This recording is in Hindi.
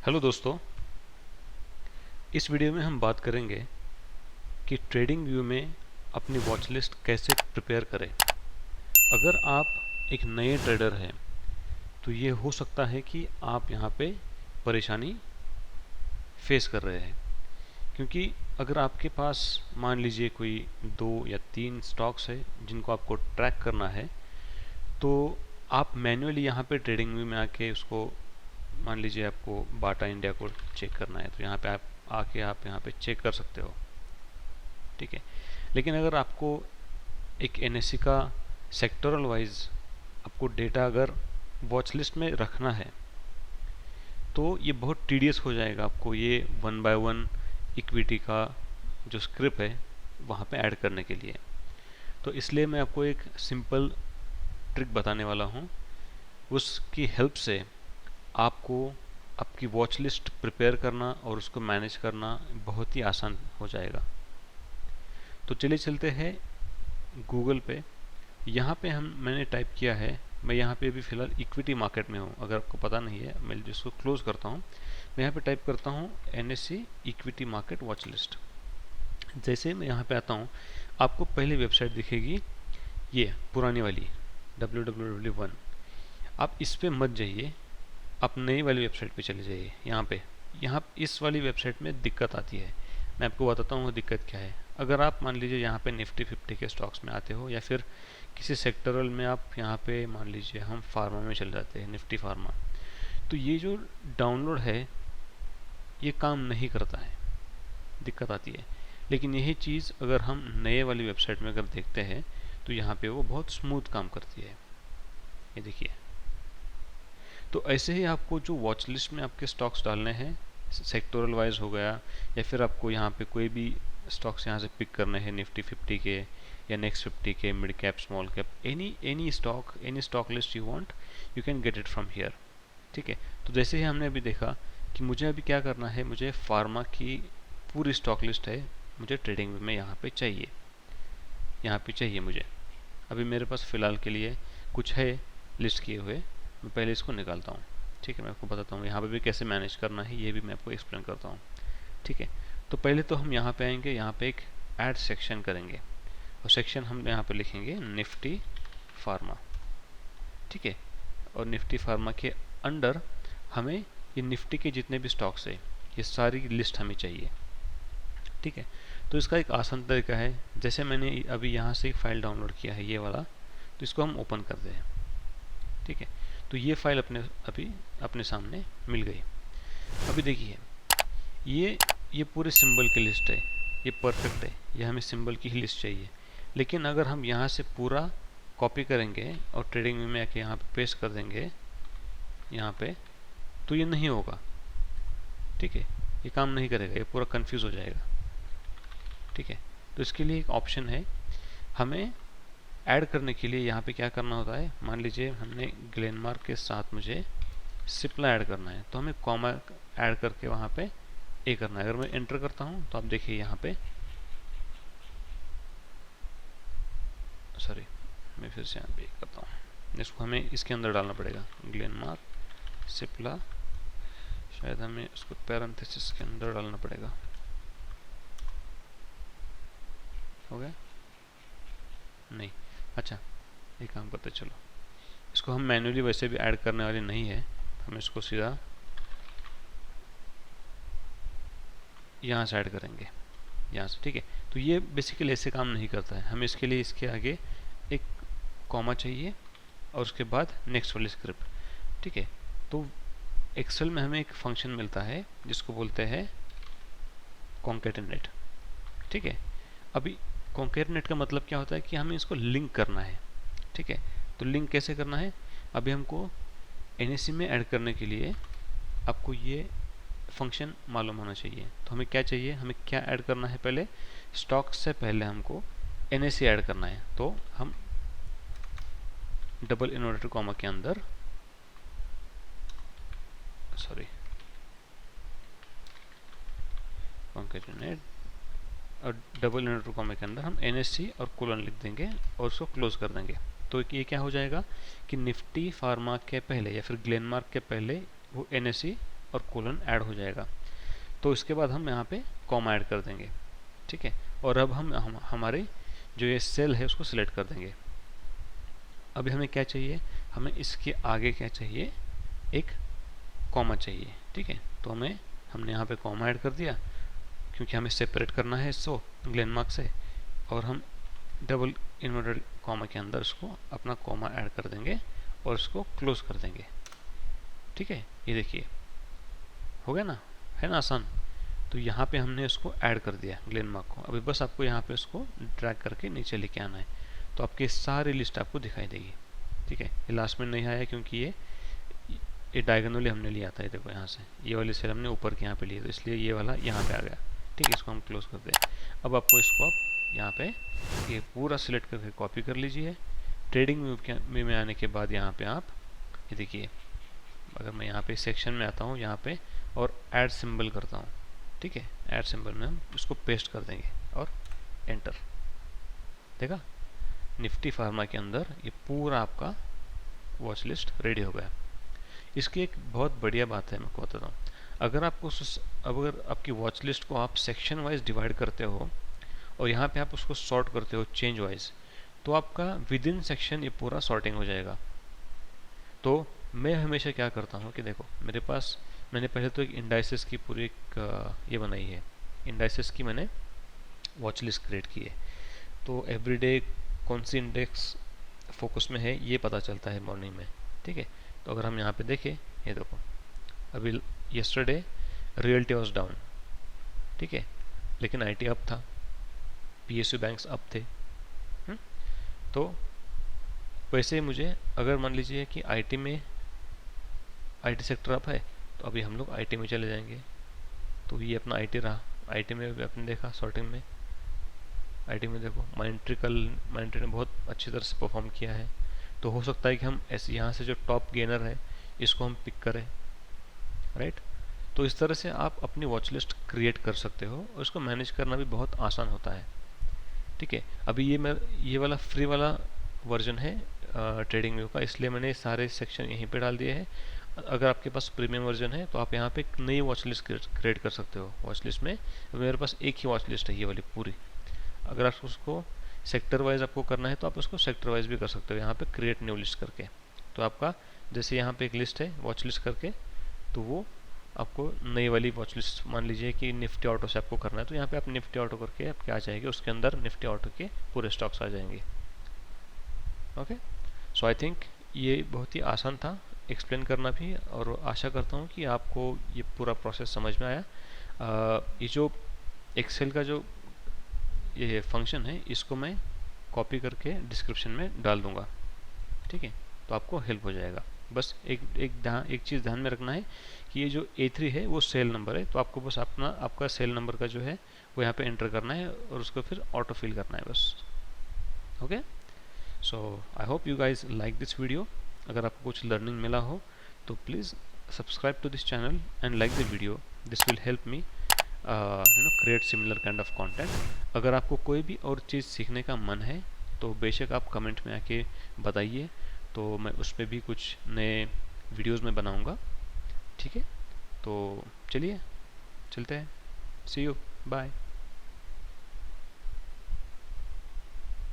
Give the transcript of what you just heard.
हेलो दोस्तों, इस वीडियो में हम बात करेंगे कि ट्रेडिंग व्यू में अपनी वॉच लिस्ट कैसे प्रिपेयर करें। अगर आप एक नए ट्रेडर हैं तो ये हो सकता है कि आप यहाँ पे परेशानी फेस कर रहे हैं, क्योंकि अगर आपके पास मान लीजिए कोई 2 या 3 स्टॉक्स है जिनको आपको ट्रैक करना है, तो आप मैन्युअली यहाँ पे ट्रेडिंग व्यू में आके उसको, मान लीजिए आपको बाटा इंडिया को चेक करना है तो यहाँ पे आप यहाँ पे चेक कर सकते हो, ठीक है। लेकिन अगर आपको एक एनएससी का सेक्टोरल वाइज आपको डेटा अगर वॉच लिस्ट में रखना है तो ये बहुत टीडियस हो जाएगा आपको ये 1 बाय 1 इक्विटी का जो स्क्रिप्ट है वहाँ पे ऐड करने के लिए। तो इसलिए मैं आपको एक सिंपल ट्रिक बताने वाला हूँ, उसकी हेल्प से आपको आपकी वॉच लिस्ट प्रिपेयर करना और उसको मैनेज करना बहुत ही आसान हो जाएगा। तो चलिए चलते हैं गूगल पे। यहाँ पे मैंने टाइप किया है, मैं यहाँ पे अभी फ़िलहाल इक्विटी मार्केट में हूँ। अगर आपको पता नहीं है, मैं जिसको क्लोज़ करता हूँ, मैं यहाँ पे टाइप करता हूँ NSE equity market watch list. जैसे मैं यहाँ पे आता हूँ, आपको पहले वेबसाइट दिखेगी, ये पुरानी वाली www1। आप इस पर मत जाइए, आप नई वाली वेबसाइट पे चले जाइए। यहाँ इस वाली वेबसाइट में दिक्कत आती है, मैं आपको बताता हूँ वो दिक्कत क्या है। अगर आप मान लीजिए यहाँ पे निफ्टी 50 के स्टॉक्स में आते हो या फिर किसी सेक्टरल में, आप यहाँ पे मान लीजिए हम फार्मा में चले जाते हैं, निफ्टी फार्मा, तो ये जो डाउनलोड है ये काम नहीं करता है, दिक्कत आती है। लेकिन यही चीज़ अगर हम नए वाली वेबसाइट में अगर देखते हैं तो यहाँ पे वो बहुत स्मूथ काम करती है। ये देखिए, तो ऐसे ही आपको जो वॉच लिस्ट में आपके स्टॉक्स डालने हैं, सेक्टोरल वाइज हो गया, या फिर आपको यहाँ पे कोई भी स्टॉक्स यहाँ से पिक करने हैं, निफ्टी 50 के या नेक्स्ट 50 के, mid cap, small cap, any stock list you want, you can get it from here, ठीक है। तो जैसे ही हमने अभी देखा कि मुझे अभी क्या करना है, मुझे फार्मा की पूरी स्टॉक लिस्ट है, मुझे ट्रेडिंग में यहाँ पे चाहिए मुझे। अभी मेरे पास फ़िलहाल के लिए कुछ है लिस्ट किए हुए, मैं पहले इसको निकालता हूँ, ठीक है। मैं आपको बताता हूँ यहाँ पे भी कैसे मैनेज करना है, ये भी मैं आपको एक्सप्लेन करता हूँ, ठीक है। तो पहले तो हम यहाँ पे आएंगे, यहाँ पे एक ऐड सेक्शन करेंगे और सेक्शन हम यहाँ पे लिखेंगे निफ्टी फार्मा, ठीक है। और निफ्टी फार्मा के अंडर हमें ये निफ्टी के जितने भी स्टॉक्स है ये सारी लिस्ट हमें चाहिए, ठीक है। तो इसका एक आसान तरीका है, जैसे मैंने अभी यहाँ से एक फ़ाइल डाउनलोड किया है ये वाला, तो इसको हम ओपन करते हैं, ठीक है। तो ये फाइल अभी अपने सामने मिल गई। अभी देखिए, ये पूरे सिंबल की लिस्ट है, ये परफेक्ट है, ये हमें सिंबल की ही लिस्ट चाहिए। लेकिन अगर हम यहाँ से पूरा कॉपी करेंगे और ट्रेडिंग व्यू में आके यहाँ पे पेस्ट कर देंगे यहाँ पे, तो ये नहीं होगा, ठीक है। ये काम नहीं करेगा, ये पूरा कंफ्यूज हो जाएगा, ठीक है। तो इसके लिए एक ऑप्शन है, हमें ऐड करने के लिए यहाँ पे क्या करना होता है। मान लीजिए हमने ग्लेनमार्क के साथ मुझे सिप्ला ऐड करना है, तो हमें कॉमा ऐड करके वहाँ पे ए करना है। अगर मैं एंटर करता हूँ तो आप देखिए यहाँ पे, सॉरी मैं फिर से यहाँ पे करता हूँ, इसको हमें इसके अंदर डालना पड़ेगा, ग्लेनमार्क सिप्ला, शायद हमें उसको पैरेंथेसिस के अंदर डालना पड़ेगा। हो गया? नहीं, अच्छा एक काम करते चलो, इसको हम मैन्युअली वैसे भी ऐड करने वाले नहीं है, हम इसको सीधा यहाँ से ऐड करेंगे, यहाँ से, ठीक है। तो ये बेसिकली ऐसे काम नहीं करता है, हमें इसके लिए इसके आगे एक कॉमा चाहिए और उसके बाद नेक्स्ट वाली स्क्रिप्ट, ठीक है। तो एक्सेल में हमें एक फंक्शन मिलता है जिसको बोलते हैं कॉन्केटेनेट, ठीक है। अभी कॉन्केटेनेट का मतलब क्या होता है कि हमें इसको लिंक करना है, ठीक है। तो लिंक कैसे करना है, अभी हमको NSE में ऐड करने के लिए आपको ये फंक्शन मालूम होना चाहिए। तो हमें क्या चाहिए, हमें क्या ऐड करना है, पहले स्टॉक से पहले हमको NSE ऐड करना है। तो हम डबल इन्वर्टेड कॉमा के अंदर, सॉरी कॉन्केटेनेट और डबल इन्वर्टेड कॉमा के अंदर हम NSE और कोलन लिख देंगे और उसको क्लोज कर देंगे। तो ये क्या हो जाएगा कि निफ्टी फार्मा के पहले या फिर ग्लेनमार्क के पहले वो NSE और कोलन ऐड हो जाएगा। तो इसके बाद हम यहाँ पे कॉमा ऐड कर देंगे, ठीक है। और अब हम हमारे जो ये सेल है उसको सिलेक्ट कर देंगे। अभी हमें क्या चाहिए, हमें इसके आगे क्या चाहिए, एक कॉमा चाहिए, ठीक है। तो हमने यहाँ पे कॉमा ऐड कर दिया क्योंकि हमें सेपरेट करना है इसको ग्लेनमार्क से, और हम डबल इन्वर्टेड कॉमा के अंदर इसको अपना कॉमा ऐड कर देंगे और इसको क्लोज कर देंगे, ठीक है। ये देखिए हो गया ना, है ना आसान। तो यहाँ पे हमने इसको ऐड कर दिया ग्लेनमार्क को। अभी बस आपको यहाँ पे इसको ड्रैग करके नीचे लेके आना है, तो आपकी सारी लिस्ट आपको दिखाई देगी, ठीक है। ये लास्ट में नहीं आया क्योंकि ये डायगोनली हमने लिया था, ये देखो यहाँ से ये वाली सेल हमने ऊपर के यहाँ पे लिया, तो इसलिए ये वाला यहाँ पे आ गया, ठीक है। इसको हम क्लोज कर दें। अब आपको इसको आप यहाँ पे ये पूरा सिलेक्ट करके कॉपी कर लीजिए। ट्रेडिंग व्यू में आने के बाद यहाँ पे आप ये देखिए, अगर मैं यहाँ पे सेक्शन में आता हूँ यहाँ पे और ऐड सिंबल करता हूँ, ठीक है। ऐड सिंबल में हम इसको पेस्ट कर देंगे और एंटर, देखा निफ्टी फार्मा के अंदर ये पूरा आपका वॉच लिस्ट रेडी हो गया। इसकी एक बहुत बढ़िया बात है, मैं आपको बताता हूँ। अगर आपकी वॉच लिस्ट को आप सेक्शन वाइज डिवाइड करते हो और यहाँ पे आप उसको सॉर्ट करते हो चेंज वाइज, तो आपका विद इन सेक्शन ये पूरा सॉर्टिंग हो जाएगा। तो मैं हमेशा क्या करता हूँ कि देखो मेरे पास, मैंने पहले तो एक इंडाइसेस की पूरी एक ये बनाई है, इंडाइसेस की मैंने वॉच लिस्ट क्रिएट की है। तो एवरीडे कौन सी इंडेक्स फोकस में है ये पता चलता है मॉर्निंग में, ठीक है। तो अगर हम यहाँ पे देखें, ये देखो अभी यस्टरडे रियल्टी वाज डाउन, ठीक है, लेकिन आईटी अप था, पीएसयू बैंक्स अप थे। तो वैसे मुझे अगर मान लीजिए कि आईटी सेक्टर अप है, तो अभी हम लोग आईटी में चले जाएंगे। तो ये अपना आईटी रहा, आईटी में आपने देखा सॉर्टिंग में, आईटी में देखो माइंट्री ने बहुत अच्छी तरह से परफॉर्म किया है। तो हो सकता है कि हम ऐसे यहाँ से जो टॉप गेनर है इसको हम पिक करें, राइट। तो इस तरह से आप अपनी वॉच लिस्ट क्रिएट कर सकते हो और इसको मैनेज करना भी बहुत आसान होता है, ठीक है। अभी ये वाला फ्री वाला वर्जन है ट्रेडिंग व्यू का, इसलिए मैंने सारे सेक्शन यहीं पे डाल दिए हैं। अगर आपके पास प्रीमियम वर्जन है तो आप यहाँ पे एक नई वॉच लिस्ट क्रिएट कर सकते हो। वॉच लिस्ट में मेरे पास एक ही वॉच लिस्ट है ये वाली पूरी। अगर आप उसको सेक्टर वाइज आपको करना है तो आप उसको सेक्टर वाइज भी कर सकते हो, यहाँ पे क्रिएट न्यू लिस्ट करके। तो आपका जैसे यहाँ पे एक लिस्ट है वॉच लिस्ट करके, तो वो आपको नई वाली वॉच लिस्ट, मान लीजिए कि निफ्टी ऑटो से आपको करना है, तो यहाँ पे आप निफ्टी ऑटो करके आपके आ जाएंगे, उसके अंदर निफ्टी ऑटो के पूरे स्टॉक्स आ जाएंगे। ओके, सो आई थिंक ये बहुत ही आसान था एक्सप्लेन करना भी, और आशा करता हूँ कि आपको ये पूरा प्रोसेस समझ में आया। ये जो एक्सेल का जो ये फंक्शन है इसको मैं कॉपी करके डिस्क्रिप्शन में डाल दूंगा, ठीक है। तो आपको हेल्प हो जाएगा। बस एक चीज़ ध्यान में रखना है कि ये जो A3 है वो सेल नंबर है, तो आपको बस आपका सेल नंबर का जो है वो यहाँ पे एंटर करना है और उसको फिर ऑटो फिल करना है बस। Okay, so I hope you guys like this video. अगर आपको कुछ लर्निंग मिला हो तो please subscribe to this channel and like the video, this will help me create similar kind of content. अगर आपको कोई भी और चीज़ सीखने का मन है तो बेशक आप कमेंट में आके बताइए, तो मैं उस पर भी कुछ नए वीडियोस में बनाऊंगा, ठीक है। तो चलिए चलते हैं, सी यू, बाय।